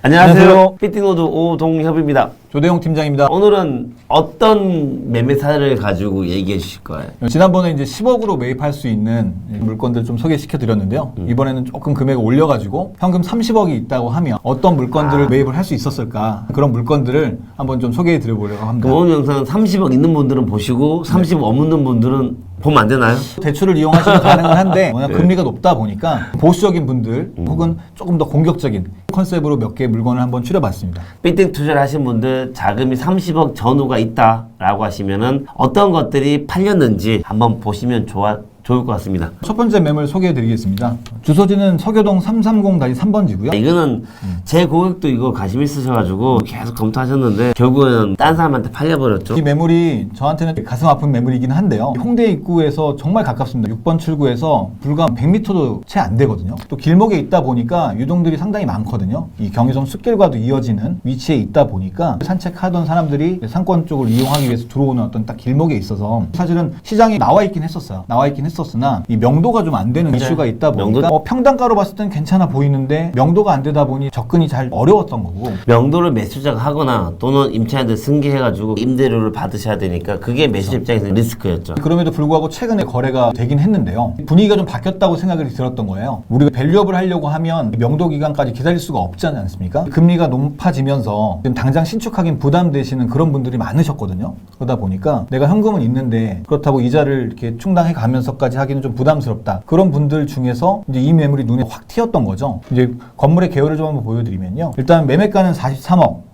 안녕하세요. 피팅노드 오동협입니다. 조대용 팀장입니다. 오늘은 어떤 매매 사례를 가지고 얘기해 주실 거예요? 지난번에 이제 10억으로 매입할 수 있는 물건들 좀 소개시켜 드렸는데요. 이번에는 조금 금액을 올려가지고 현금 30억이 있다고 하면 어떤 물건들을 매입을 할 수 있었을까? 그런 물건들을 한번 좀 소개해 드려보려고 합니다. 오늘 영상은 30억 있는 분들은 보시고 30억 없는 분들은 보면 안 되나요? 대출을 이용하시면 가능은 한데 워낙 금리가 높다 보니까 보수적인 분들 혹은 조금 더 공격적인 컨셉으로 몇 개의 물건을 한번 추려봤습니다. 피팅 투자를 하신 분들 자금이 30억 전후가 있다라고 하시면은 어떤 것들이 팔렸는지 한번 보시면 좋을 것 같습니다. 첫 번째 매물 소개해 드리겠습니다. 주소지는 서교동 330-3번지고요. 이거는 제 고객도 이거 관심 있으셔가지고 계속 검토하셨는데 결국에는 딴 사람한테 팔려버렸죠. 이 매물이 저한테는 가슴 아픈 매물이긴 한데요. 홍대 입구에서 정말 가깝습니다. 6번 출구에서 불과 100m도 채 안 되거든요. 또 길목에 있다 보니까 유동들이 상당히 많거든요. 이 경의선 숲길과도 이어지는 위치에 있다 보니까 산책하던 사람들이 상권 쪽을 이용하기 위해서 들어오는 어떤 딱 길목에 있어서 사실은 시장이 나와 있긴 했었어요. 했었으나 이 명도가 좀 안 되는 이슈가 있다 보니까 평당가로 봤을 땐 괜찮아 보이는데 명도가 안 되다 보니 접근이 잘 어려웠던 거고, 명도를 매수자가 하거나 또는 임차인들 승계해가지고 임대료를 받으셔야 되니까 그게 매수자 입장에서 리스크였죠. 그럼에도 불구하고 최근에 거래가 되긴 했는데요. 분위기가 좀 바뀌었다고 생각이 들었던 거예요. 우리가 밸류업을 하려고 하면 명도 기간까지 기다릴 수가 없지 않습니까? 금리가 높아지면서 지금 당장 신축하긴 부담되시는 그런 분들이 많으셨거든요. 그러다 보니까 내가 현금은 있는데 그렇다고 이자를 이렇게 충당해 가면서까지 하기는 좀 부담스럽다. 그런 분들 중에서 이제 이 매물이 눈에 확 튀었던 거죠. 이제 건물의 개요를 좀 한번 보여드리면요. 일단 매매가는 43억.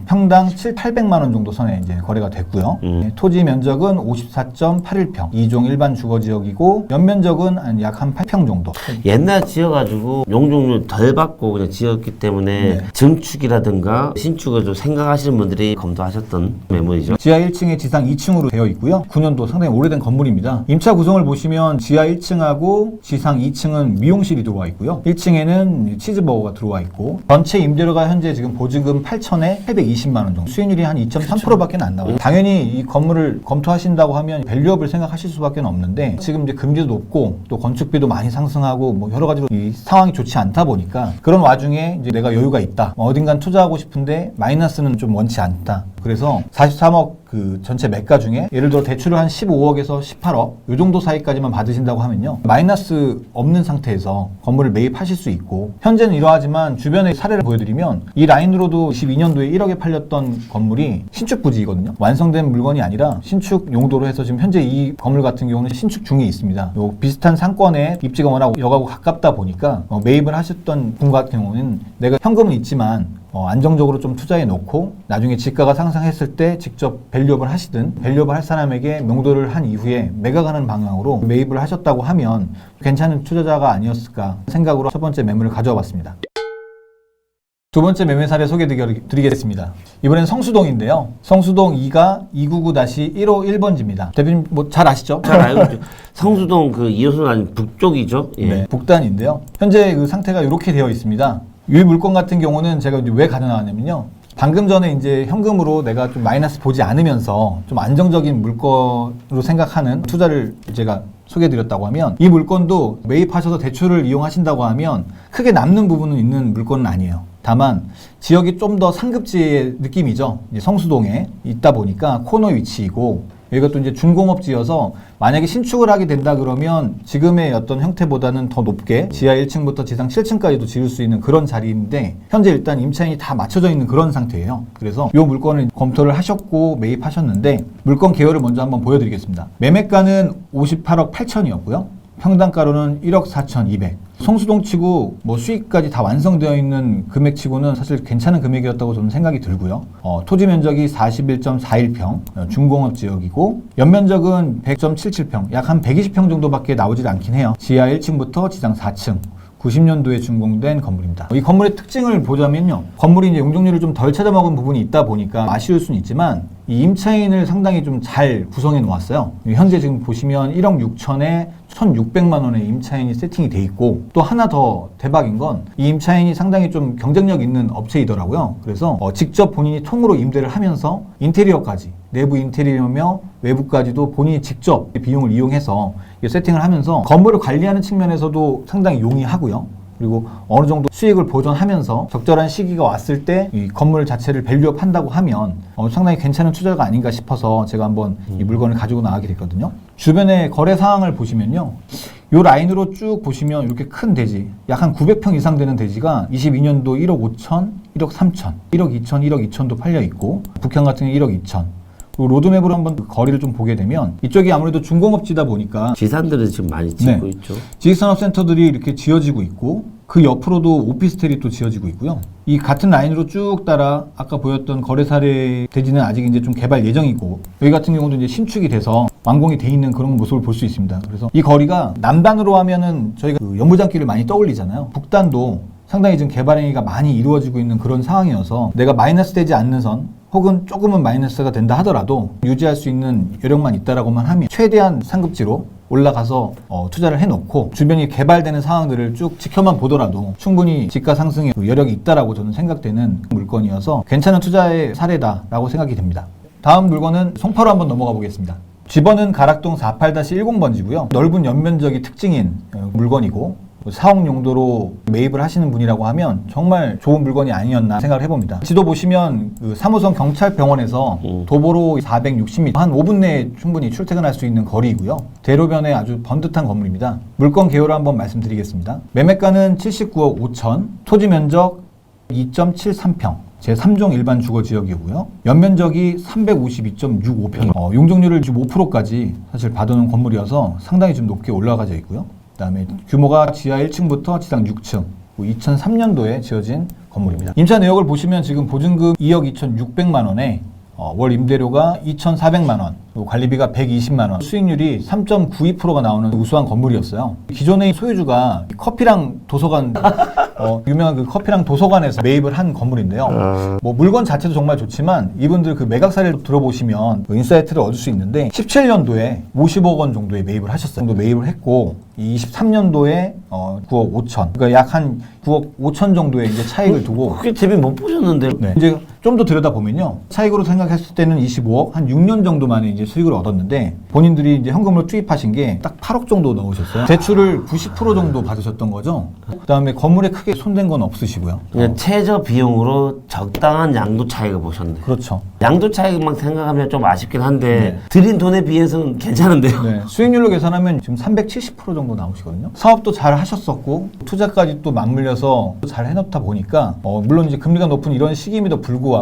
평당 800만 원 정도 선에 이제 거래가 됐고요. 토지 면적은 54.81평, 2종 일반 주거 지역이고 연면적은 약 한 8평 정도. 옛날 지어가지고 용적률 덜 받고 그냥 지었기 때문에 증축이라든가 신축을 좀 생각하시는 분들이 검토하셨던 매물이죠. 지하 1층에 지상 2층으로 되어 있고요. 9년도 상당히 오래된 건물입니다. 임차 구성을 보시면 지하 1층하고 지상 2층은 미용실이 들어와 있고요. 1층에는 치즈버거가 들어와 있고 전체 임대료가 현재 지금 보증금 8천에 820만 원 정도, 수익률이 한 2.3%밖에 안 나와요. 당연히 이 건물을 검토하신다고 하면 밸류업을 생각하실 수밖에 없는데 지금 이제 금리도 높고 또 건축비도 많이 상승하고 뭐 여러 가지로 이 상황이 좋지 않다 보니까 그런 와중에 이제 내가 여유가 있다, 어딘간 투자하고 싶은데 마이너스는 좀 원치 않다. 그래서 43억 그 전체 매가 중에 예를 들어 대출을 한 15억에서 18억 이 정도 사이까지만 받으신다고 하면요, 마이너스 없는 상태에서 건물을 매입하실 수 있고, 현재는 이러하지만 주변의 사례를 보여드리면 이 라인으로도 22년도에 1억에 팔렸던 건물이 신축 부지이거든요. 완성된 물건이 아니라 신축 용도로 해서 지금 현재 이 건물 같은 경우는 신축 중에 있습니다. 요 비슷한 상권에 입지가 워낙 여가고 가깝다 보니까 매입을 하셨던 분 같은 경우는 내가 현금은 있지만 안정적으로 좀 투자해 놓고 나중에 지가가 상승했을 때 직접 밸류업을 하시든 밸류업을 할 사람에게 명도를 한 이후에 매각하는 방향으로 매입을 하셨다고 하면 괜찮은 투자자가 아니었을까 생각으로 첫 번째 매물을 가져와 봤습니다. 두 번째 매매 사례 소개드리겠습니다. 이번엔 성수동인데요. 성수동 2가 299-151번지입니다. 대표님 뭐 잘 아시죠? 잘 알고 있죠. 성수동 그 2호선 아닌 북쪽이죠. 예. 네, 북단인데요. 현재 그 상태가 이렇게 되어 있습니다. 이 물건 같은 경우는 제가 이제 왜 가져나왔냐면요. 방금 전에 이제 현금으로 내가 좀 마이너스 보지 않으면서 좀 안정적인 물건으로 생각하는 투자를 제가 소개해드렸다고 하면 이 물건도 매입하셔서 대출을 이용하신다고 하면 크게 남는 부분은 있는 물건은 아니에요. 다만 지역이 좀 더 상급지의 느낌이죠. 이제 성수동에 있다 보니까 코너 위치이고 이것도 이제 준공업지여서 만약에 신축을 하게 된다 그러면 지금의 어떤 형태보다는 더 높게 지하 1층부터 지상 7층까지도 지을 수 있는 그런 자리인데 현재 일단 임차인이 다 맞춰져 있는 그런 상태예요. 그래서 이 물건을 검토를 하셨고 매입하셨는데 물건 개요를 먼저 한번 보여드리겠습니다. 매매가는 58억 8천이었고요. 평당가로는 1억 4,200. 성수동 치고 뭐 수익까지 다 완성되어 있는 금액 치고는 사실 괜찮은 금액이었다고 저는 생각이 들고요. 토지 면적이 41.41평, 준공업 지역이고 연면적은 100.77평, 약 한 120평 정도밖에 나오질 않긴 해요. 지하 1층부터 지상 4층. 90년도에 준공된 건물입니다. 이 건물의 특징을 보자면요. 건물이 이제 용적률을 좀 덜 찾아먹은 부분이 있다 보니까 아쉬울 수는 있지만 이 임차인을 상당히 좀 잘 구성해 놓았어요. 현재 지금 보시면 1억 6천에 1,600만 원의 임차인이 세팅이 돼 있고 또 하나 더 대박인 건 이 임차인이 상당히 좀 경쟁력 있는 업체이더라고요. 그래서 직접 본인이 통으로 임대를 하면서 인테리어까지 내부 인테리어며 외부까지도 본인이 직접 비용을 이용해서 세팅을 하면서 건물을 관리하는 측면에서도 상당히 용이하고요. 그리고 어느 정도 수익을 보존하면서 적절한 시기가 왔을 때 이 건물 자체를 밸류업 한다고 하면 상당히 괜찮은 투자가 아닌가 싶어서 제가 한번 이 물건을 가지고 나가게 됐거든요. 주변의 거래 상황을 보시면요. 요 라인으로 쭉 보시면 이렇게 큰 대지, 약 한 900평 이상 되는 대지가 22년도 1억 5천, 1억 3천, 1억 2천, 1억 2천도 팔려 있고, 북향 같은 경우 1억 2천. 그리고 로드맵으로 한번 그 거리를 좀 보게 되면 이쪽이 아무래도 중공업지다 보니까 지산들은 지금 많이 짓고 네. 있죠. 지식산업센터들이 이렇게 지어지고 있고 그 옆으로도 오피스텔이 또 지어지고 있고요. 이 같은 라인으로 쭉 따라 아까 보였던 거래사례 대지는 아직 이제 좀 개발 예정이고 여기 같은 경우도 이제 신축이 돼서 완공이 돼 있는 그런 모습을 볼 수 있습니다. 그래서 이 거리가 남단으로 하면은 저희가 그 연무장길을 많이 떠올리잖아요. 북단도 상당히 지금 개발 행위가 많이 이루어지고 있는 그런 상황이어서 내가 마이너스 되지 않는 선 혹은 조금은 마이너스가 된다 하더라도 유지할 수 있는 여력만 있다라고만 하면 최대한 상급지로 올라가서 투자를 해놓고 주변이 개발되는 상황들을 쭉 지켜만 보더라도 충분히 지가 상승의 여력이 있다라고 저는 생각되는 물건이어서 괜찮은 투자의 사례다라고 생각이 됩니다. 다음 물건은 송파로 한번 넘어가 보겠습니다. 집원은 가락동 48-10번지고요. 넓은 연면적이 특징인 물건이고 사옥 용도로 매입을 하시는 분이라고 하면 정말 좋은 물건이 아니었나 생각을 해봅니다. 지도 보시면 그 3호선 경찰병원에서 도보로 460m, 한 5분 내에 충분히 출퇴근할 수 있는 거리이고요. 대로변에 아주 번듯한 건물입니다. 물건 개요를 한번 말씀드리겠습니다. 매매가는 79억 5천, 토지 면적 2.73평. 제3종 일반 주거지역이고요. 연면적이 352.65평. 용적률을 5%까지 사실 받아놓은 건물이어서 상당히 좀 높게 올라가져 있고요. 그다음에 규모가 지하 1층부터 지상 6층, 2003년도에 지어진 건물입니다. 임차 내역을 보시면 지금 보증금 2억 2,600만 원에 월 임대료가 2,400만 원, 그리고 관리비가 120만 원, 수익률이 3.92%가 나오는 우수한 건물이었어요. 기존의 소유주가 커피랑 도서관, 유명한 그 커피랑 도서관에서 매입을 한 건물인데요. 뭐 물건 자체도 정말 좋지만 이분들 그 매각 사례를 들어보시면 그 인사이트를 얻을 수 있는데 17년도에 50억 원 정도에 매입을 하셨어요. 정도 매입을 했고 23년도에 9억 5천, 그러니까 약 한 9억 5천 정도의 이제 차익을 두고 그게 재미 못 보셨는데. 네. 이제 좀 더 들여다 보면요. 차익으로 생각했을 때는 25억, 한 6년 정도 만에 이제 수익을 얻었는데 본인들이 이제 현금으로 투입하신 게 딱 8억 정도 넣으셨어요. 대출을 90% 정도 받으셨던 거죠. 그다음에 건물에 크게 손댄 건 없으시고요. 그냥 최저 비용으로 적당한 양도 차익을 보셨네. 그렇죠. 양도 차익만 생각하면 좀 아쉽긴 한데 네. 들인 돈에 비해서는 괜찮은데요. 네. 수익률로 계산하면 지금 370% 정도 나오시거든요. 사업도 잘 하셨었고 투자까지 또 맞물려서 잘 해놓다 보니까 물론 이제 금리가 높은 이런 시기임에도 불구하고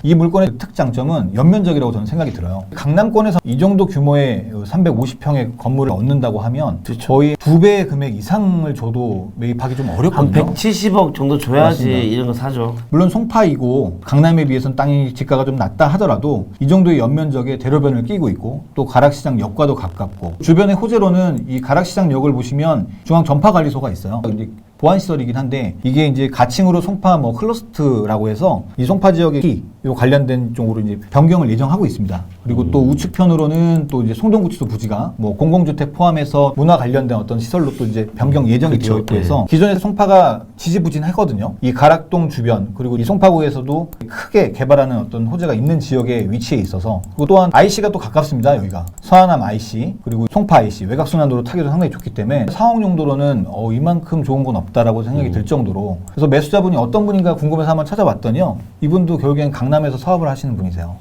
이 물건의 특장점은 연면적이라고 저는 생각이 들어요. 강남권에서 이 정도 규모의 350평의 건물을 얻는다고 하면 그렇죠. 거의 2배의 금액 이상을 줘도 매입하기 좀 한 어렵거든요. 170억 정도 줘야지 맞습니다. 이런 거 사죠. 물론 송파이고 강남에 비해서는 땅이 지가가 좀 낮다 하더라도 이 정도의 연면적에 대로변을 끼고 있고 또 가락시장역과도 가깝고 주변의 호재로는 이 가락시장역을 보시면 중앙전파관리소가 있어요. 이제 보안시설이긴 한데 이게 이제 가칭으로 송파 뭐 클러스트라고 해서 이 송파 지역의 요 관련된 쪽으로 이제 변경을 예정하고 있습니다. 그리고 또 우측편으로는 또 이제 송동구치소 부지가 뭐 공공주택 포함해서 문화 관련된 어떤 시설로 또 이제 변경 예정이 되어 있고 해서 기존에 송파가 지지부진했거든요. 이 가락동 주변 그리고 이 송파구에서도 크게 개발하는 어떤 호재가 있는 지역에 위치해 있어서 그리고 또한 IC가 또 가깝습니다. 여기가 서하남 IC 그리고 송파 IC 외곽순환도로 타기도 상당히 좋기 때문에 사업 용도로는 이만큼 좋은 건 없다라고 생각이 들 정도로 그래서 매수자분이 어떤 분인가 궁금해서 한번 찾아봤더니요. 이분도 결국엔 강남에서 사업을 하시는 분이세요.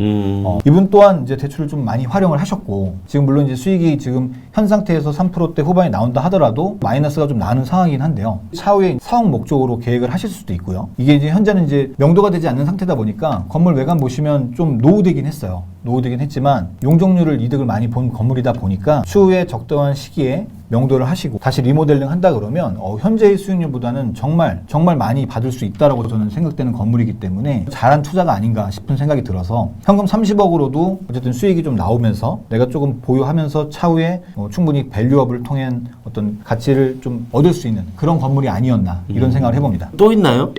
이분 또한 이제 대출을 좀 많이 활용을 하셨고 지금 물론 이제 수익이 지금 현 상태에서 3%대 후반이 나온다 하더라도 마이너스가 좀 나는 상황이긴 한데요. 차후에 사업 목적으로 계획을 하실 수도 있고요. 이게 이제 현재는 이제 명도가 되지 않는 상태다 보니까 건물 외관 보시면 좀 노후되긴 했어요. 노후되긴 했지만 용적률을 이득을 많이 본 건물이다 보니까 추후에 적당한 시기에 명도를 하시고 다시 리모델링 한다 그러면 현재의 수익률보다는 정말 많이 받을 수 있다라고 저는 생각되는 건물이기 때문에 잘한 투자가 아닌가 싶은 생각이 들어서 현금 30억으로도 어쨌든 수익이 좀 나오면서 내가 조금 보유하면서 차후에 충분히 밸류업을 통한 어떤 가치를 좀 얻을 수 있는 그런 건물이 아니었나 이런 생각을 해봅니다. 또 있나요?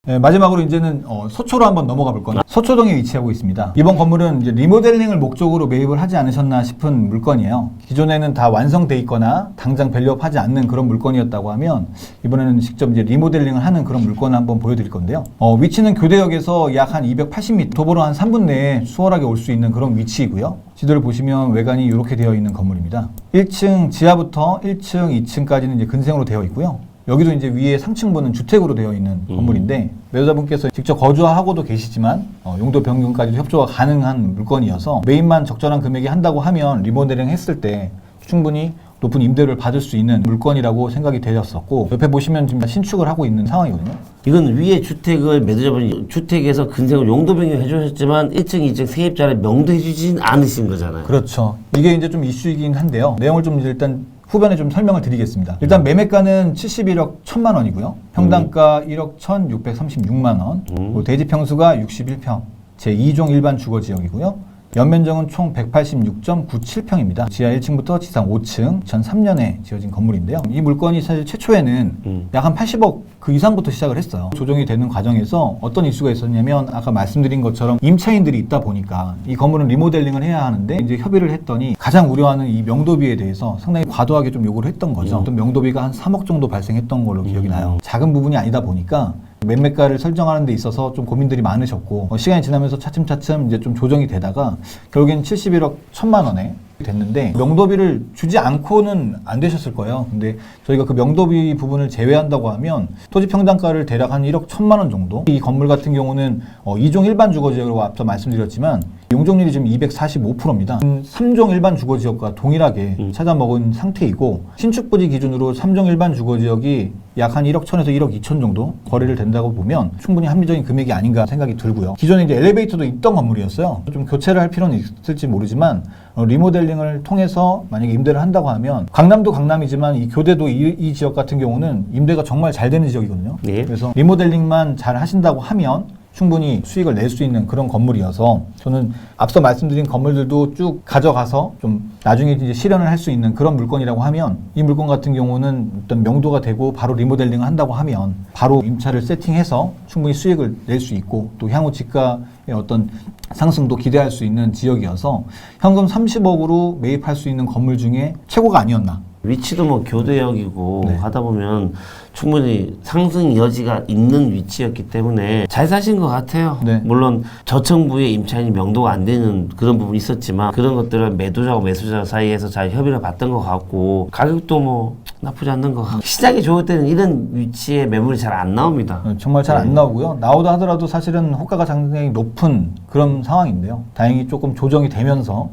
네, 마지막으로 이제는 서초로 한번 넘어가 볼 건데 서초동에 위치하고 있습니다. 이번 건물은 이제 리모델링을 목적으로 매입을 하지 않으셨나 싶은 물건이에요. 기존에는 다 완성돼 있거나 당장 밸류업 하지 않는 그런 물건이었다고 하면 이번에는 직접 이제 리모델링을 하는 그런 물건을 한번 보여드릴 건데요. 위치는 교대역에서 약 한 280m, 도보로 한 3분 내에 수월하게 올 수 있는 그런 위치이고요. 지도를 보시면 외관이 이렇게 되어 있는 건물입니다. 1층 지하부터 1층, 2층까지는 이제 근생으로 되어 있고요. 여기도 이제 위에 상층부는 주택으로 되어 있는 건물인데 매도자분께서 직접 거주하고도 계시지만 용도 변경까지도 협조가 가능한 물건이어서 매입만 적절한 금액이 한다고 하면 리모델링 했을 때 충분히 높은 임대료를 받을 수 있는 물건이라고 생각이 되었었고 옆에 보시면 지금 신축을 하고 있는 상황이거든요. 이건 위에 주택을 매도자분이 주택에서 근생을 용도 변경 해주셨지만 1층, 2층 세입자를 명도해주진 않으신 거잖아요. 그렇죠. 이게 이제 좀 이슈이긴 한데요. 내용을 좀 일단 후반에 좀 설명을 드리겠습니다. 일단 매매가는 71억 1천만 원이고요. 평당가 1억 1,636만 원. 그리고 대지 평수가 61평. 제2종 일반 주거 지역이고요. 연면적은 총 186.97평입니다. 지하 1층부터 지상 5층, 2003년에 지어진 건물인데요. 이 물건이 사실 최초에는 약 한 80억 그 이상부터 시작을 했어요. 조정이 되는 과정에서 어떤 이슈가 있었냐면 아까 말씀드린 것처럼 임차인들이 있다 보니까 이 건물은 리모델링을 해야 하는데 이제 협의를 했더니 가장 우려하는 이 명도비에 대해서 상당히 과도하게 좀 요구를 했던 거죠. 어떤 명도비가 한 3억 정도 발생했던 걸로 기억이 나요. 작은 부분이 아니다 보니까 매매가를 설정하는 데 있어서 좀 고민들이 많으셨고 시간이 지나면서 차츰차츰 이제 좀 조정이 되다가 결국엔 71억 1천만 원에 됐는데 명도비를 주지 않고는 안 되셨을 거예요. 근데 저희가 그 명도비 부분을 제외한다고 하면 토지 평당가를 대략 한 1억 1천만 원 정도. 이 건물 같은 경우는 2종 일반 주거지역으로 앞서 말씀드렸지만 용적률이 지금 245%입니다. 3종 일반 주거지역과 동일하게 찾아먹은 상태이고 신축 부지 기준으로 3종 일반 주거지역이 약 한 1억 1천에서 1억 2천 정도 거래를 된다고 보면 충분히 합리적인 금액이 아닌가 생각이 들고요. 기존에 이제 엘리베이터도 있던 건물이었어요. 좀 교체를 할 필요는 있을지 모르지만 리모델링을 통해서 만약에 임대를 한다고 하면 강남도 강남이지만 이 교대도 이 지역 같은 경우는 임대가 정말 잘 되는 지역이거든요. 네. 그래서 리모델링만 잘 하신다고 하면 충분히 수익을 낼 수 있는 그런 건물이어서 저는 앞서 말씀드린 건물들도 쭉 가져가서 좀 나중에 이제 실현을 할 수 있는 그런 물건이라고 하면 이 물건 같은 경우는 어떤 명도가 되고 바로 리모델링을 한다고 하면 바로 임차를 세팅해서 충분히 수익을 낼 수 있고 또 향후 집가의 어떤 상승도 기대할 수 있는 지역이어서 현금 30억으로 매입할 수 있는 건물 중에 최고가 아니었나. 위치도 뭐 교대역이고 네. 하다 보면 충분히 상승 여지가 있는 위치였기 때문에 잘 사신 것 같아요. 네. 물론 저층부의 임차인이 명도가 안 되는 그런 부분이 있었지만 그런 것들은 매도자와 매수자 사이에서 잘 협의를 봤던 것 같고 가격도 뭐 나쁘지 않는 것 같고 시장이 좋을 때는 이런 위치에 매물이 잘 안 나옵니다. 정말 잘 안 나오고요. 나오다 하더라도 사실은 호가가 상당히 높은 그런 상황인데요. 다행히 조금 조정이 되면서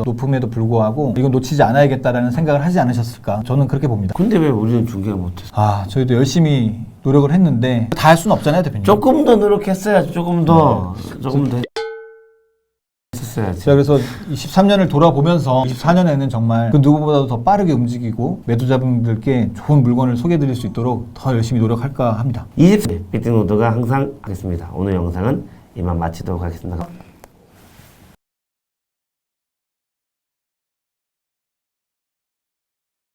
높음에도 불구하고 이건 놓치지 않아야겠다라는 생각을 하지 않으셨을까? 저는 그렇게 봅니다. 근데 왜 우리는 중개를 못했어? 저희도 열심히 노력을 했는데 다 할 수는 없잖아요, 대표님. 조금 더 노력했어야지. 조금 더 했었어야지. 제가 그래서 23년을 돌아보면서 24년에는 정말 그 누구보다도 더 빠르게 움직이고 매도자분들께 좋은 물건을 소개해드릴 수 있도록 더 열심히 노력할까 합니다. 20세 비트노드가 항상 하겠습니다. 오늘 영상은 이만 마치도록 하겠습니다.